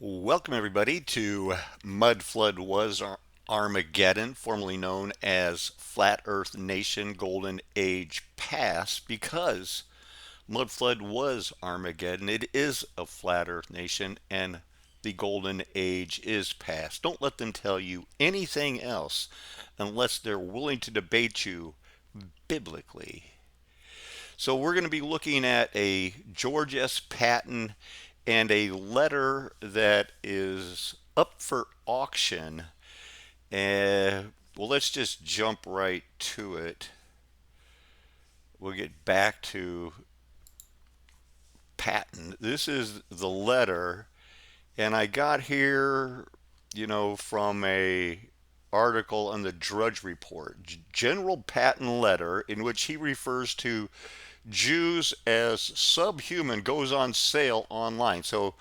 Welcome, everybody, to Mudflood Was Armageddon, formerly known as Flat Earth Nation Golden Age Past, because Mudflood was Armageddon. It is a flat Earth nation, and the Golden Age is past. Don't let them tell you anything else unless they're willing to debate you biblically. So we're going to be looking at a George S. Patton and a letter that is up for auction. Well, let's just jump right to it. We'll get back to Patton. This is the letter, and I got here, from a article on the Drudge Report. General Patton letter in which he refers to Jews as subhuman goes on sale online. So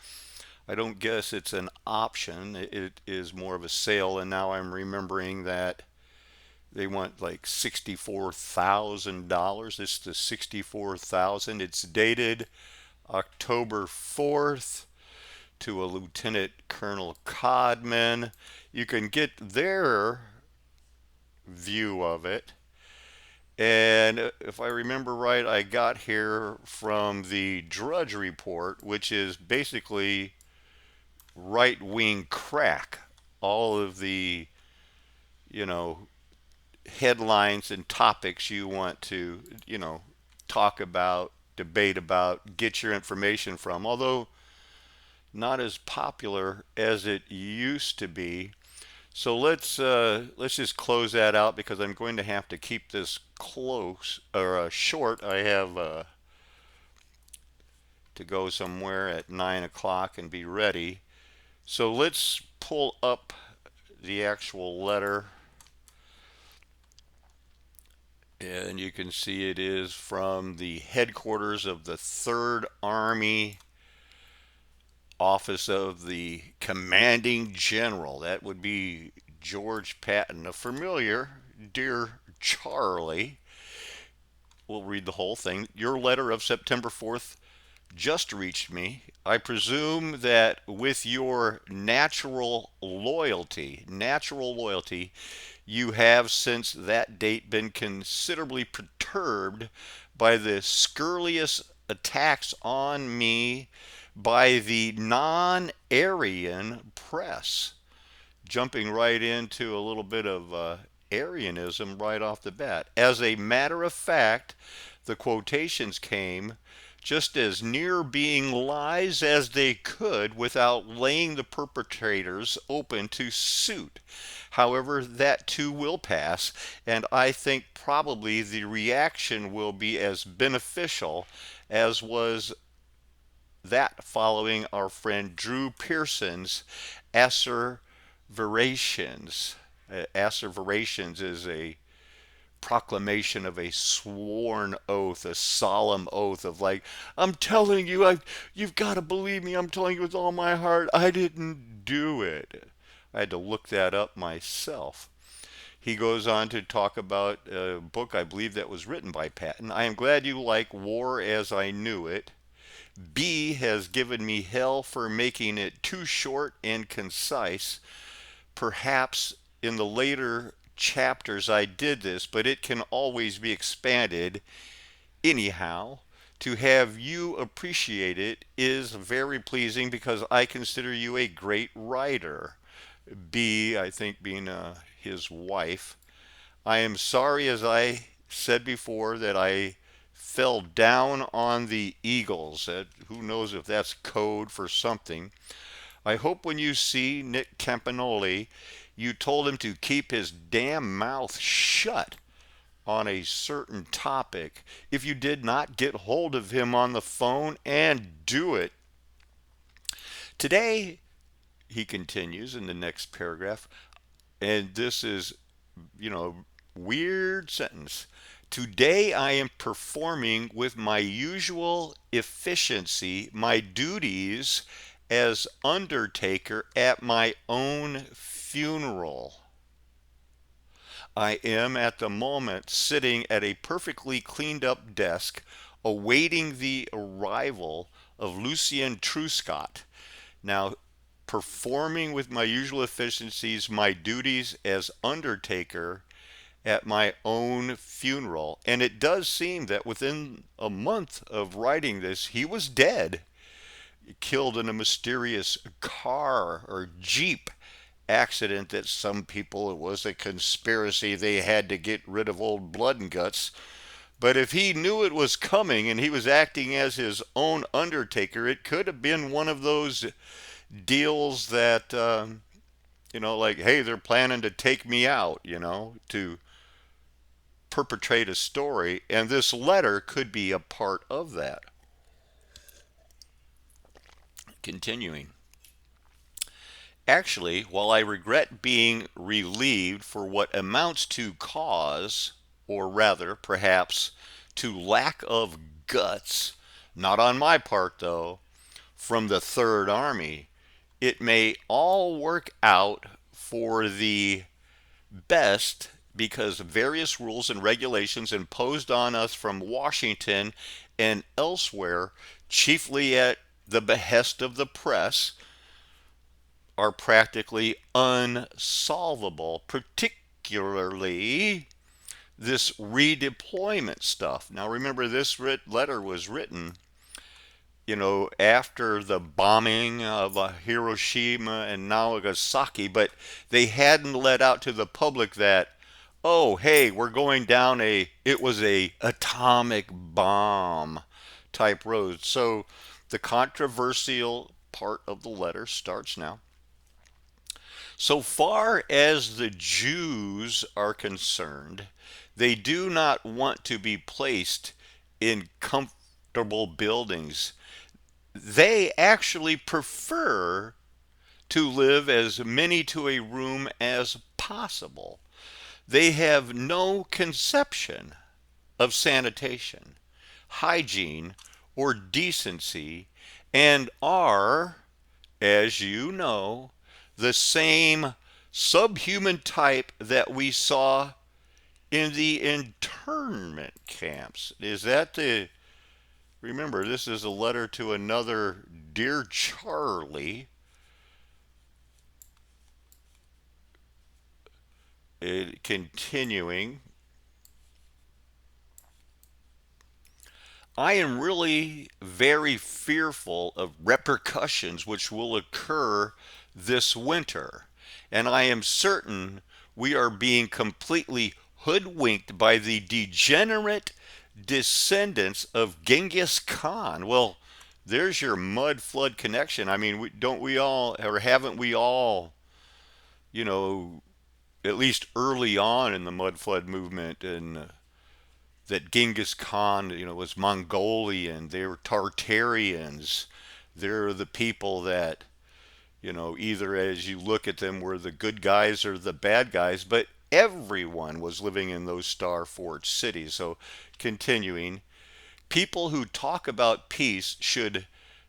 I don't guess it's an option. It is more of a sale. And now I'm remembering that they want like $64,000. It's the 64,000. It's dated October 4th to a Lieutenant Colonel Codman. You can get their view of it. And if I remember right, I got here from the Drudge Report, which is basically right wing crack. All of the, you know, headlines and topics you want to, talk about, debate about, get your information from, although not as popular as it used to be. So let's just close that out because I'm going to have to keep this close or short. I have to go somewhere at 9 o'clock and be ready. So let's pull up the actual letter, and you can see it is from the headquarters of the Third Army Office of the Commanding General. That would be George Patton, a familiar, dear Charlie. We'll read the whole thing. Your letter of September 4th just reached me. I presume that with your natural loyalty, you have since that date been considerably perturbed by the scurrilous attacks on me by the non-Aryan press. Jumping right into a little bit of Arianism right off the bat. As a matter of fact, the quotations came just as near being lies as they could without laying the perpetrators open to suit. However, that too will pass, and I think probably the reaction will be as beneficial as was that following our friend Drew Pearson's asseverations. Asseverations is a proclamation of a sworn oath, a solemn oath of like, I'm telling you, you've got to believe me. I'm telling you with all my heart, I didn't do it. I had to look that up myself. He goes on to talk about a book I believe that was written by Patton. I am glad you like War as I Knew It. B has given me hell for making it too short and concise. Perhaps in the later chapters I did this, but it can always be expanded. Anyhow, to have you appreciate it is very pleasing because I consider you a great writer. B, I think, being his wife. I am sorry, as I said before, that I fell down on the Eagles. Who knows if that's code for something. I hope when you see Nick Campanoli, you told him to keep his damn mouth shut on a certain topic. If you did not, get hold of him on the phone and do it. Today, he continues in the next paragraph, and this is, weird sentence. Today I am performing with my usual efficiency my duties as undertaker at my own funeral. I am at the moment sitting at a perfectly cleaned up desk awaiting the arrival of Lucien Truscott. Now, performing with my usual efficiencies my duties as undertaker at my own funeral. And it does seem that within a month of writing this, he was dead, killed in a mysterious car or jeep accident that some people, it was a conspiracy, they had to get rid of old blood and guts. But if he knew it was coming and he was acting as his own undertaker, it could have been one of those deals that, like, hey, they're planning to take me out, to perpetrate a story. And this letter could be a part of that. Continuing. Actually, while I regret being relieved for what amounts to cause, or rather, perhaps, to lack of guts, not on my part though, from the Third Army, it may all work out for the best because various rules and regulations imposed on us from Washington and elsewhere, chiefly at the behest of the press, are practically unsolvable, particularly this redeployment stuff. Now remember, this letter was written, after the bombing of Hiroshima and Nagasaki, but they hadn't let out to the public that, oh, hey, we're going down it was a atomic bomb type road. So the controversial part of the letter starts now. So far as the Jews are concerned, they do not want to be placed in comfortable buildings. They actually prefer to live as many to a room as possible. They have no conception of sanitation, hygiene, or decency, and are, as you know, the same subhuman type that we saw in the internment camps. Is that the... Remember, this is a letter to another Dear Charlie. Continuing. I am really very fearful of repercussions which will occur this winter, and I am certain we are being completely hoodwinked by the degenerate descendants of Genghis Khan. Well, there's your Mudflood connection. I mean, don't we all, or haven't we all, you know, at least early on in the Mudflood movement, and that Genghis Khan, was Mongolian. They were Tartarians. They're the people that, either as you look at them were the good guys or the bad guys, but everyone was living in those star forged cities. So continuing, people who talk about peace should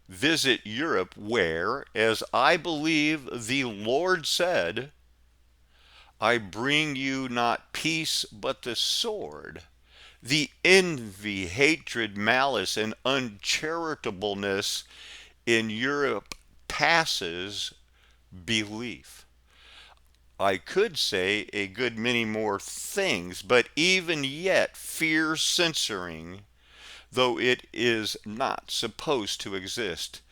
visit Europe where, as I believe the Lord said, I bring you not peace but the sword. The envy, hatred, malice, and uncharitableness in Europe passes belief. I could say a good many more things, but even yet, fear censoring, though it is not supposed to exist,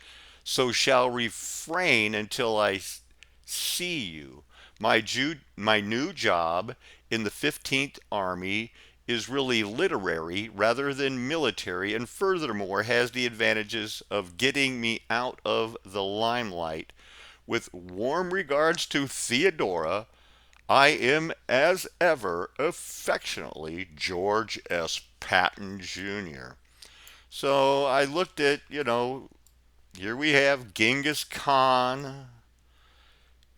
so shall refrain until I see you. My new job in the 15th Army is really literary rather than military, and furthermore has the advantages of getting me out of the limelight. With warm regards to Theodora, I am as ever affectionately George S. Patton Jr. So I looked at, here we have Genghis Khan,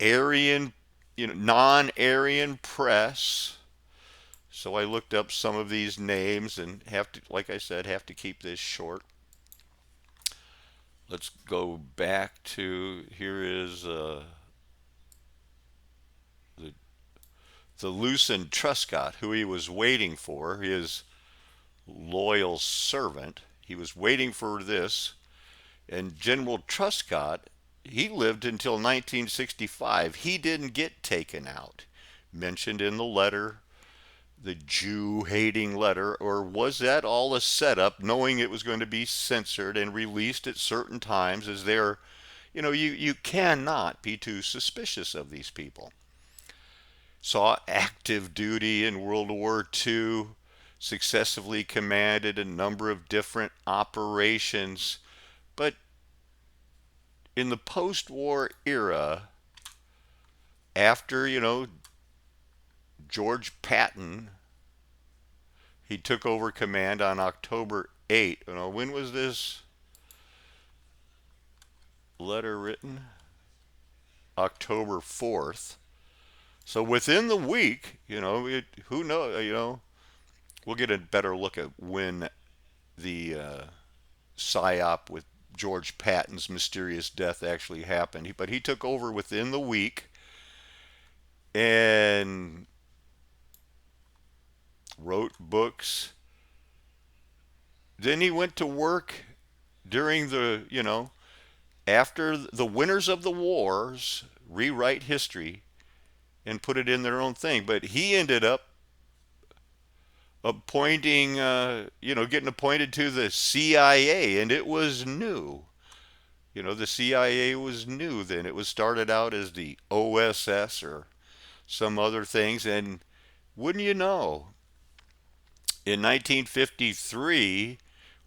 Aryan, non-Aryan press. So I looked up some of these names and have to, like I said, have to keep this short. Let's go back to, here is the Lucien Truscott, who he was waiting for, his loyal servant. He was waiting for this. And General Truscott he lived until 1965. He didn't get taken out. Mentioned in the letter, the Jew hating letter, or was that all a setup, knowing it was going to be censored and released at certain times as they're, you cannot be too suspicious of these people. Saw active duty in World War II, successfully commanded a number of different operations, but in the post-war era, after, George Patton, he took over command on October 8th. When was this letter written? October 4th. So within the week, who knows, we'll get a better look at when the psyop with George Patton's mysterious death actually happened. But he took over within the week and wrote books. Then he went to work during after the winners of the wars rewrite history and put it in their own thing. But he ended up appointing, getting appointed to the CIA, and it was new. The CIA was new then. It was started out as the OSS or some other things, and wouldn't you know, in 1953,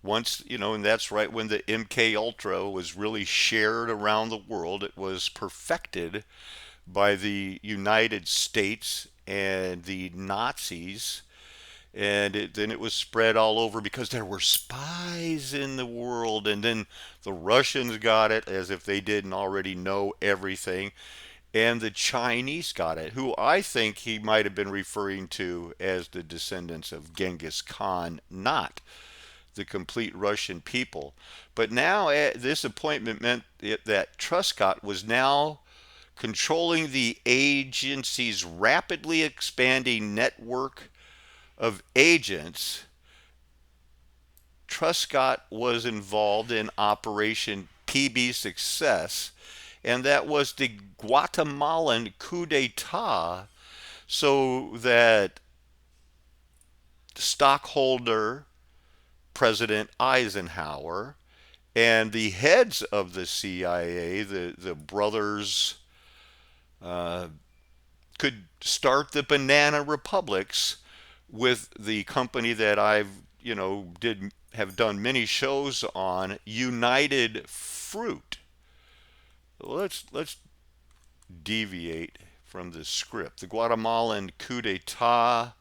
once and that's right when the MK Ultra was really shared around the world. It was perfected by the United States and the Nazis, and then it was spread all over because there were spies in the world, and then the Russians got it as if they didn't already know everything, and the Chinese got it, who I think he might have been referring to as the descendants of Genghis Khan, not the complete Russian people. But now this appointment meant that Truscott was now controlling the agency's rapidly expanding network of agents. Truscott was involved in Operation PB Success, and that was the Guatemalan coup d'etat, so that stockholder President Eisenhower and the heads of the CIA, the brothers, uh, could start the banana republics with the company that I've did have done many shows on, United Fruit. Let's deviate from the script. The Guatemalan coup d'etat,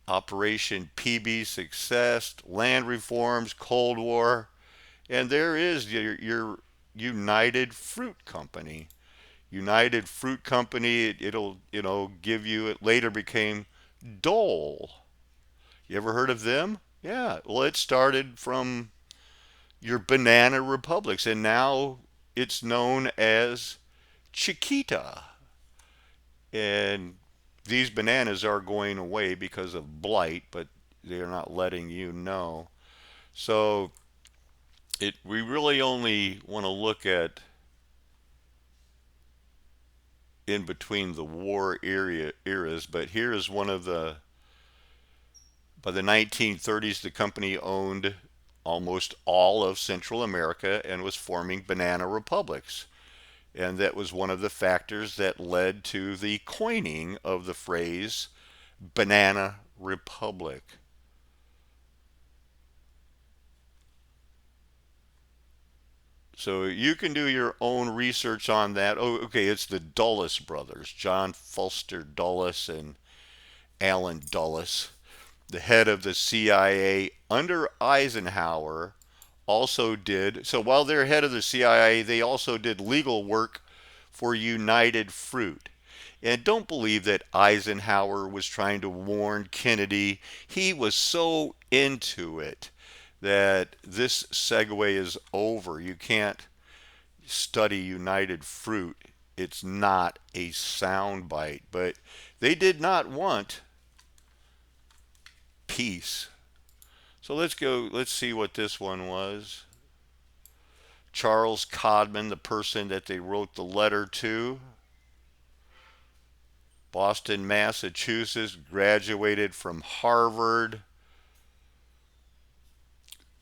Operation PB Success, land reforms, Cold War, and there is your United Fruit Company. United Fruit Company, it'll give you. It later became Dole. You ever heard of them? Yeah. Well, it started from your banana republics, and now it's known as Chiquita. And these bananas are going away because of blight, but they're not letting you know. So we really only want to look at in between the war eras, but here is one of the, by the 1930s, the company owned almost all of Central America and was forming banana republics. And that was one of the factors that led to the coining of the phrase banana republic. So you can do your own research on that. Oh, okay, it's the Dulles brothers, John Foster Dulles and Allen Dulles, the head of the CIA under Eisenhower, also did. So while they're head of the CIA, they also did legal work for United Fruit. And don't believe that Eisenhower was trying to warn Kennedy. He was so into it that this segue is over. You can't study United Fruit. It's not a soundbite. But they did not want peace. So let's see what this one was. Charles Codman, the person that they wrote the letter to, Boston, Massachusetts, graduated from Harvard,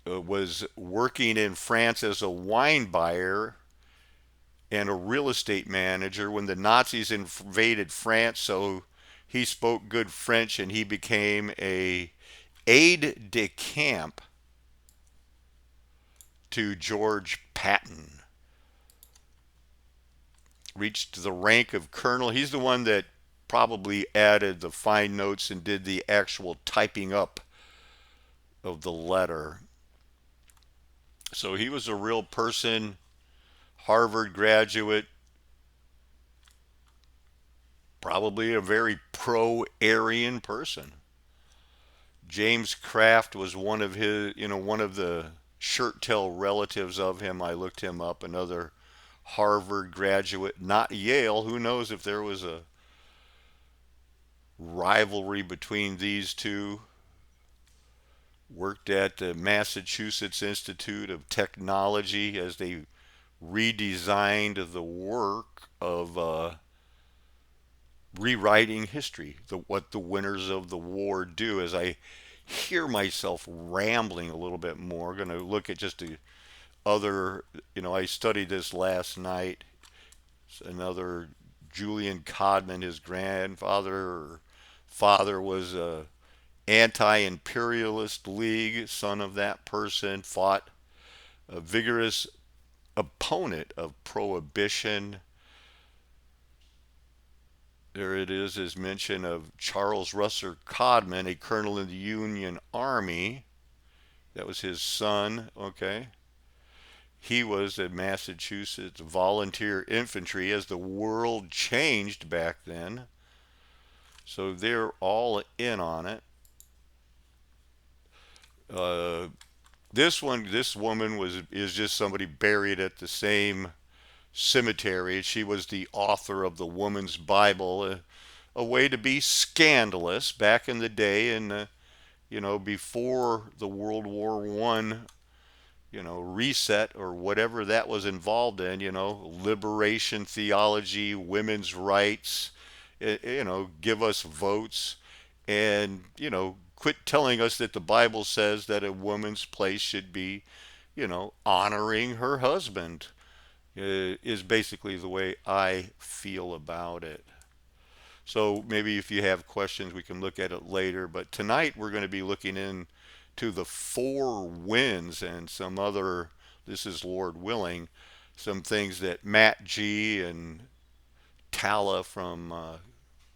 was working in France as a wine buyer and a real estate manager when the Nazis invaded France. So he spoke good French and he became a aide de camp to George Patton. Reached the rank of colonel. He's the one that probably added the fine notes and did the actual typing up of the letter. So he was a real person, Harvard graduate, probably a very pro-Aryan person. James Kraft was one of his, one of the shirt tail relatives of him. I looked him up, another Harvard graduate, not Yale. Who knows if there was a rivalry between these two. Worked at the Massachusetts Institute of Technology as they redesigned the work of rewriting history, what the winners of the war do. As I hear myself rambling a little bit more, going to look at just the other, I studied this last night. Another Julian Codman, his grandfather or father was a anti-imperialist league, son of that person, fought a vigorous opponent of prohibition. There it is, his mention of Charles Russell Codman, a colonel in the Union Army. That was his son, okay. He was a Massachusetts volunteer infantry as the world changed back then. So they're all in on it. Uh, this woman is just somebody buried at the same cemetery. She was the author of the Woman's Bible, a way to be scandalous back in the day, and before the World War One, reset or whatever that was involved in, liberation theology, women's rights, give us votes, and quit telling us that the Bible says that a woman's place should be, honoring her husband, is basically the way I feel about it. So maybe if you have questions, we can look at it later. But tonight we're going to be looking into the four winds and some other, this is Lord willing, some things that Matt G and Tala from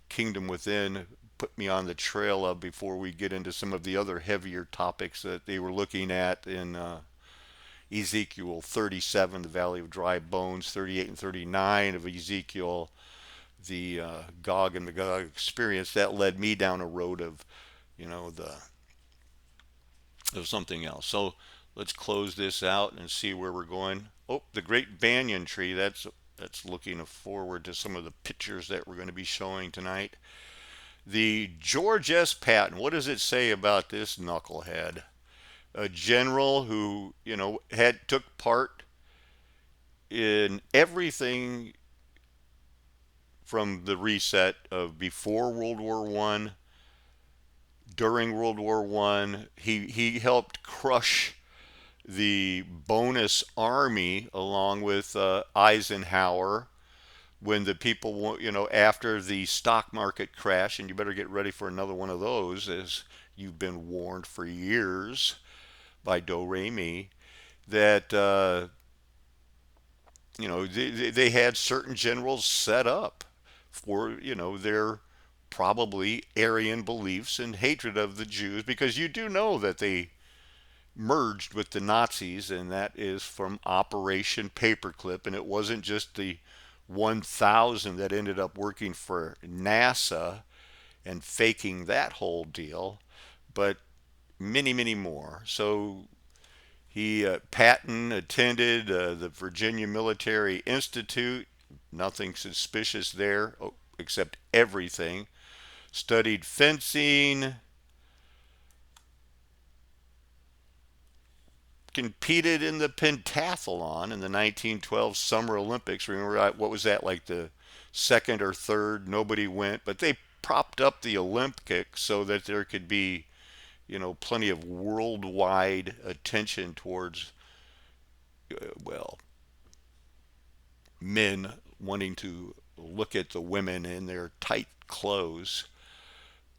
Kingdom Within put me on the trail of before we get into some of the other heavier topics that they were looking at in Ezekiel 37, the Valley of Dry Bones, 38 and 39 of Ezekiel, the Gog and Magog experience. That led me down a road of, the of something else. So let's close this out and see where we're going. Oh, the Great Banyan Tree. That's looking forward to some of the pictures that we're going to be showing tonight. The George S. Patton. What does it say about this knucklehead? A general who had took part in everything from the reset of before World War One, during World War One. He helped crush the bonus army along with Eisenhower when the people, after the stock market crash, and you better get ready for another one of those, as you've been warned for years by Do Re Mi, that they had certain generals set up for their probably Aryan beliefs and hatred of the Jews, because you do know that they merged with the Nazis, and that is from Operation Paperclip, and it wasn't just the 1,000 that ended up working for NASA and faking that whole deal, but many, many more. So Patton attended the Virginia Military Institute. Nothing suspicious there, except everything. Studied fencing. competed in the pentathlon in the 1912 Summer Olympics. Remember what was that, like the second or third? Nobody went, but they propped up the Olympics so that there could be, plenty of worldwide attention towards, well, men wanting to look at the women in their tight clothes.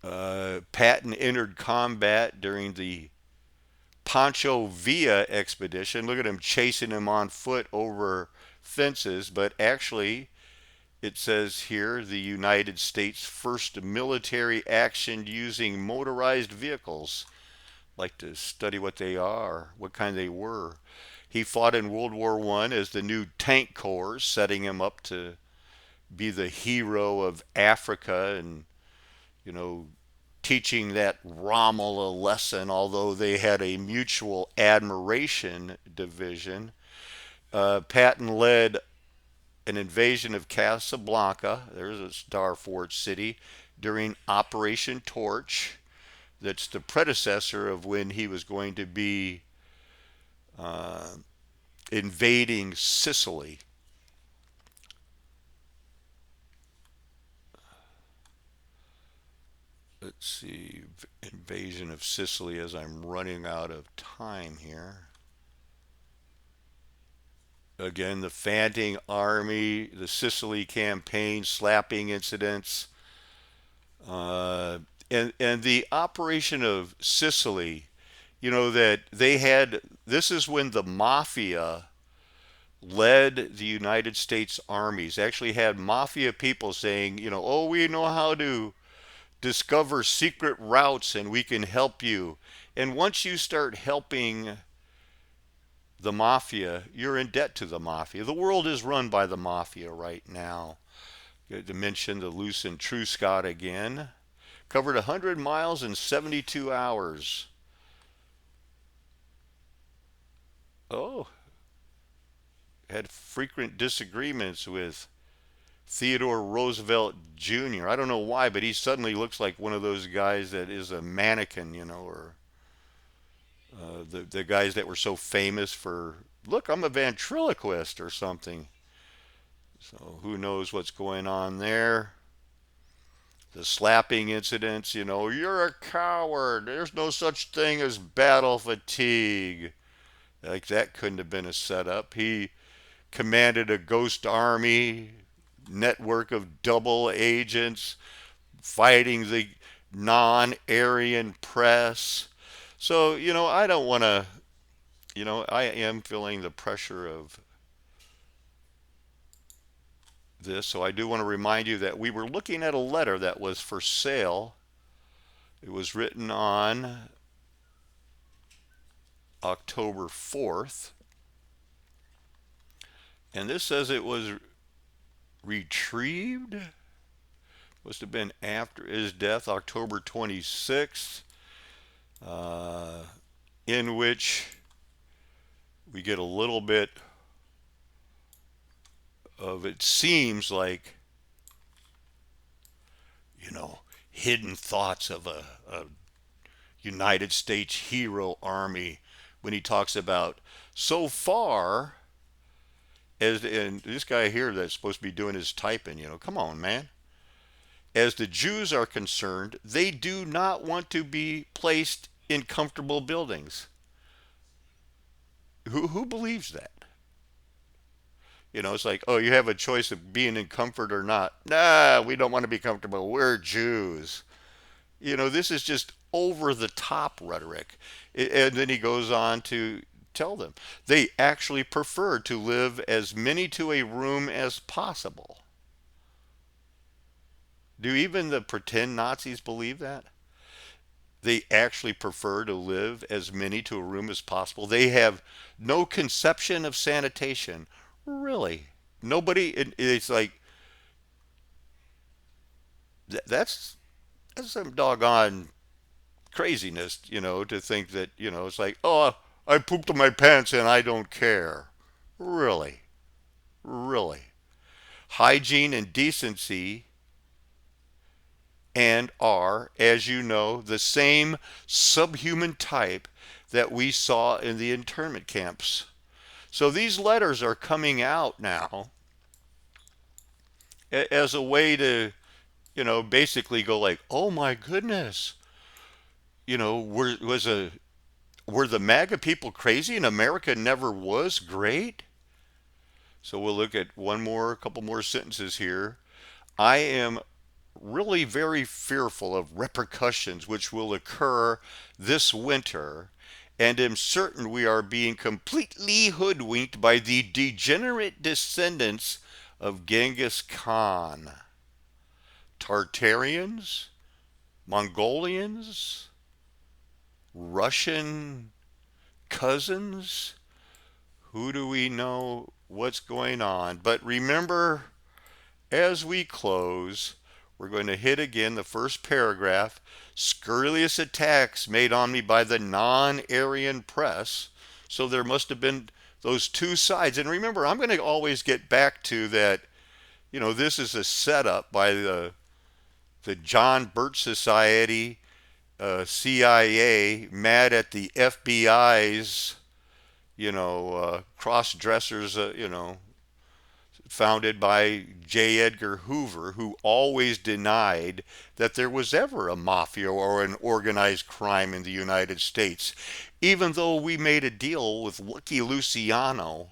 Patton entered combat during the Pancho Villa expedition. Look at him chasing him on foot over fences, but actually, it says here the United States' first military action using motorized vehicles. Like to study what they are, what kind they were. He fought in World War I as the new tank corps, setting him up to be the hero of Africa and, you know, teaching that Rommel a lesson, although they had a mutual admiration division. Patton led an invasion of Casablanca, there's a star for city, during Operation Torch. That's the predecessor of when he was going to be uh, invading Sicily. Let's see, invasion of Sicily as I'm running out of time here. Again, the Fanting Army, the Sicily campaign, slapping incidents, uh, and the operation of Sicily. That they had. This is when the mafia led the United States armies. Actually, had mafia people saying, oh, we know how to discover secret routes and we can help you. And once you start helping the mafia, you're in debt to the mafia. The world is run by the mafia right now. To mention the Loose and True Scott again. Covered 100 miles in 72 hours. Oh, had frequent disagreements with Theodore Roosevelt Jr. I don't know why, but he suddenly looks like one of those guys that is a mannequin, or the guys that were so famous for, look, I'm a ventriloquist or something. So who knows what's going on there? The slapping incidents, you're a coward. There's no such thing as battle fatigue. Like that couldn't have been a setup. He commanded a ghost army, network of double agents fighting the non-Aryan press. So, I don't want to, I am feeling the pressure of this. So I do want to remind you that we were looking at a letter that was for sale. It was written on October 4th. And this says it was retrieved. Must have been after his death, October 26th, uh, in which we get a little bit of, it seems like, hidden thoughts of a United States hero army when he talks about so far as, and this guy here that's supposed to be doing his typing, come on, man. As the Jews are concerned, they do not want to be placed in comfortable buildings. Who believes that? It's like, oh, you have a choice of being in comfort or not. Nah, we don't want to be comfortable. We're Jews. This is just over the top rhetoric. And then he goes on to tell them they actually prefer to live as many to a room as possible. Do even the pretend Nazis believe that? They actually prefer to live as many to a room as possible. They have no conception of sanitation. Really? Nobody, it's like, that's some doggone craziness, to think that, it's like, oh, I pooped in my pants and I don't care. Really? Really? Hygiene and decency and are, as you know, the same subhuman type that we saw in the internment camps. So these letters are coming out now as a way to, basically go like, oh my goodness, were the MAGA people crazy and America never was great? So we'll look at a couple more sentences here. I am really very fearful of repercussions which will occur this winter, and am certain we are being completely hoodwinked by the degenerate descendants of Genghis Khan. Tartarians, Mongolians, Russian cousins. Who do we know what's going on? But remember, as we close, we're going to hit again the first paragraph. Scurrilous attacks made on me by the non-Aryan press. So there must have been those two sides. And remember, I'm going to always get back to that, this is a setup by the John Birch Society, CIA, mad at the FBI's, cross dressers, founded by J. Edgar Hoover, who always denied that there was ever a mafia or an organized crime in the United States, even though we made a deal with Lucky Luciano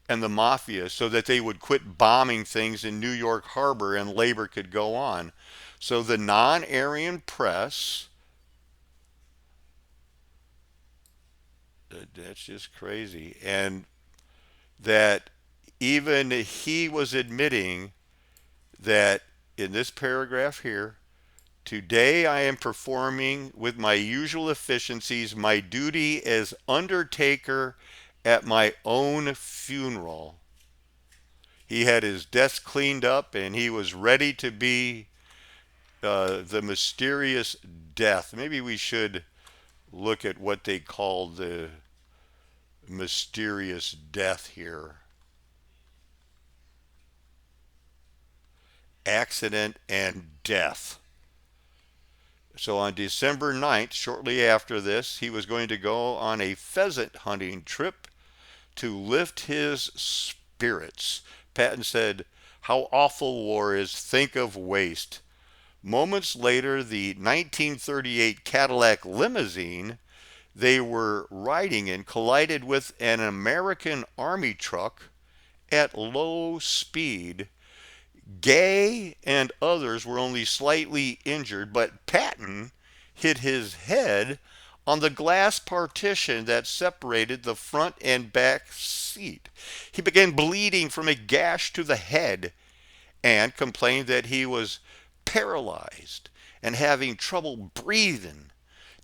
and the mafia so that they would quit bombing things in New York Harbor and labor could go on. So the non-Aryan press, that's just crazy. And that even he was admitting that in this paragraph here, today I am performing with my usual efficiencies my duty as undertaker at my own funeral. He had his desk cleaned up and he was ready to be the mysterious death. Maybe we should look at what they called the mysterious death here. Accident and death. So on December 9th, shortly after this, he was going to go on a pheasant hunting trip to lift his spirits. Patton said, "How awful war is, think of waste." Moments later, the 1938 Cadillac limousine they were riding in collided with an American Army truck at low speed. Gay and others were only slightly injured, but Patton hit his head on the glass partition that separated the front and back seat. He began bleeding from a gash to the head and complained that he was paralyzed and having trouble breathing.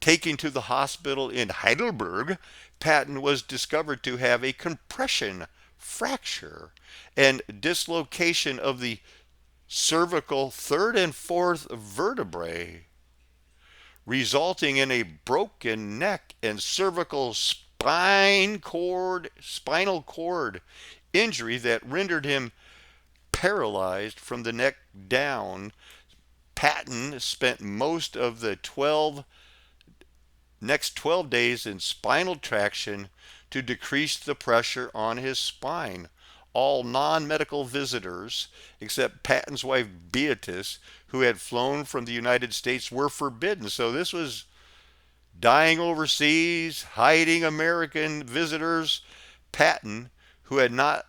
Taken to the hospital in Heidelberg, Patton was discovered to have a compression fracture and dislocation of the cervical third and fourth vertebrae, resulting in a broken neck and cervical spinal cord injury that rendered him paralyzed from the neck down. Patton spent most of the next 12 days in spinal traction to decrease the pressure on his spine. All non-medical visitors, except Patton's wife Beatrice, who had flown from the United States, were forbidden. So this was dying overseas, hiding American visitors. Patton, who had not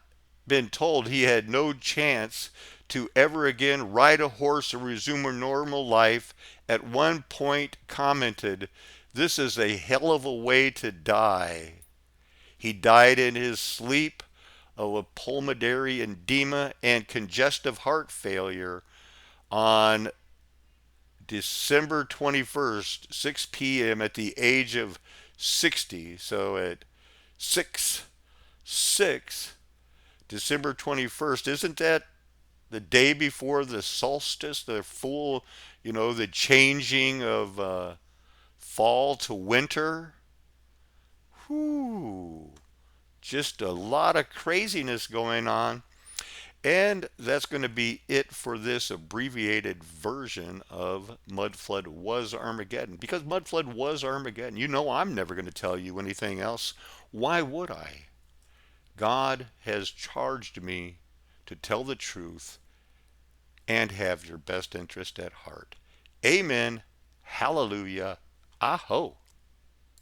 been told he had no chance to ever again ride a horse or resume a normal life, at one point commented, "This is a hell of a way to die." He died in his sleep of a pulmonary edema and congestive heart failure on December 21st, 6 p.m. at the age of 60. So at 6 December 21st, isn't that the day before the solstice, the full, the changing of fall to winter? Whew. Just a lot of craziness going on. And that's going to be it for this abbreviated version of Mudflood Was Armageddon. Because Mudflood was Armageddon. You know I'm never going to tell you anything else. Why would I? God has charged me to tell the truth and have your best interest at heart. Amen. Hallelujah. Aho.